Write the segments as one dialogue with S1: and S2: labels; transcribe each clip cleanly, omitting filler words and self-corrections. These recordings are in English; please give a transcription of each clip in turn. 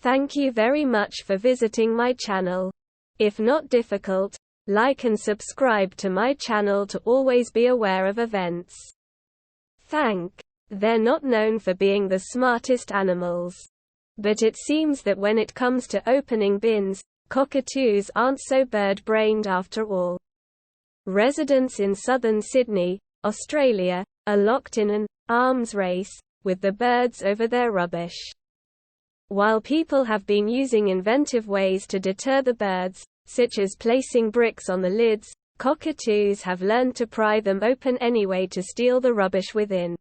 S1: Thank you very much for visiting my channel. If not difficult, like and subscribe to my channel to always be aware of events. They're not known for being the smartest animals. But it seems that when it comes to opening bins, cockatoos aren't so bird-brained after all. Residents in southern Sydney, Australia, are locked in an arms race with the birds over their rubbish. While people have been using inventive ways to deter the birds, such as placing bricks on the lids, cockatoos have learned to pry them open anyway to steal the rubbish within.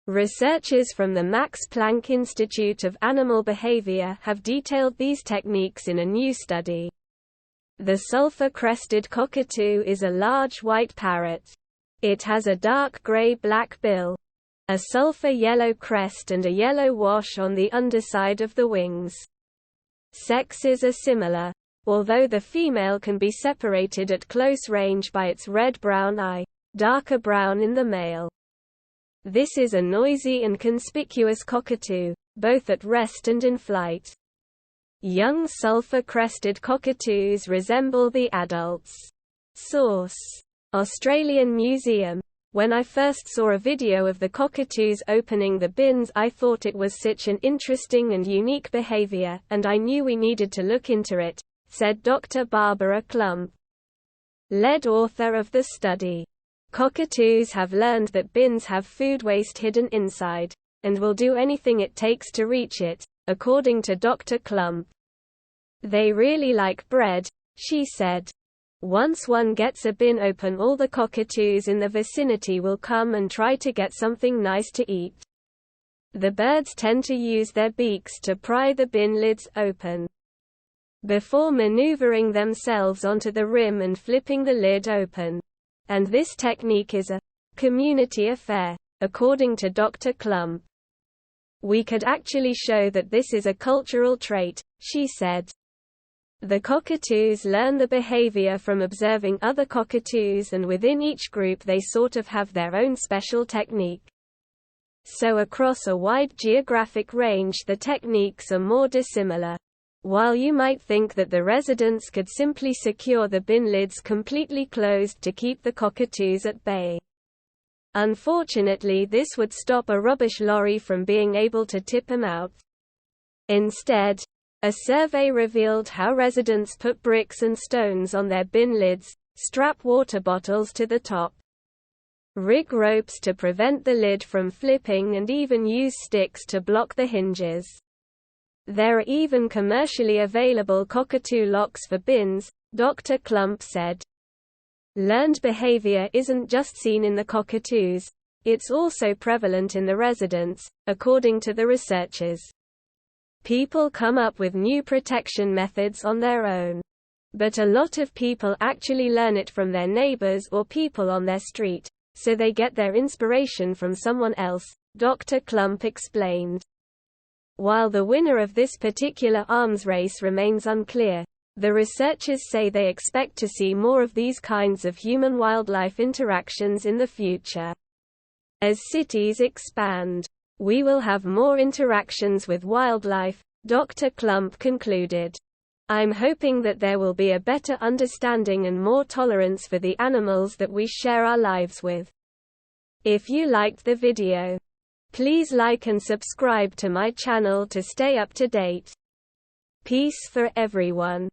S1: Researchers from the Max Planck Institute of Animal Behavior have detailed these techniques in a new study. The sulfur-crested cockatoo is a large white parrot. It has a dark gray-black bill, a sulfur-yellow crest and a yellow wash on the underside of the wings. Sexes are similar, although the female can be separated at close range by its red-brown eye, darker brown in the male. This is a noisy and conspicuous cockatoo, both at rest and in flight. Young sulfur-crested cockatoos resemble the adults. Source: Australian Museum. When I first saw a video of the cockatoos opening the bins, I thought it was such an interesting and unique behavior, and I knew we needed to look into it, said Dr. Barbara Klump, lead author of the study. Cockatoos have learned that bins have food waste hidden inside, and will do anything it takes to reach it, according to Dr. Klump. They really like bread, she said. Once one gets a bin open, all the cockatoos in the vicinity will come and try to get something nice to eat. The birds tend to use their beaks to pry the bin lids open, before maneuvering themselves onto the rim and flipping the lid open. And this technique is a community affair, according to Dr. Klump. We could actually show that this is a cultural trait, she said. The cockatoos learn the behavior from observing other cockatoos, and within each group they sort of have their own special technique. So across a wide geographic range the techniques are more dissimilar. While you might think that the residents could simply secure the bin lids completely closed to keep the cockatoos at bay. Unfortunately, this would stop a rubbish lorry from being able to tip them out. Instead, a survey revealed how residents put bricks and stones on their bin lids, strap water bottles to the top, rig ropes to prevent the lid from flipping, and even use sticks to block the hinges. There are even commercially available cockatoo locks for bins, Dr. Klump said. Learned behavior isn't just seen in the cockatoos, it's also prevalent in the residents, according to the researchers. People come up with new protection methods on their own. But a lot of people actually learn it from their neighbors or people on their street, so they get their inspiration from someone else, Dr. Klump explained. While the winner of this particular arms race remains unclear, the researchers say they expect to see more of these kinds of human-wildlife interactions in the future. As cities expand, we will have more interactions with wildlife, Dr. Klump concluded. I'm hoping that there will be a better understanding and more tolerance for the animals that we share our lives with. If you liked the video, please like and subscribe to my channel to stay up to date. Peace for everyone.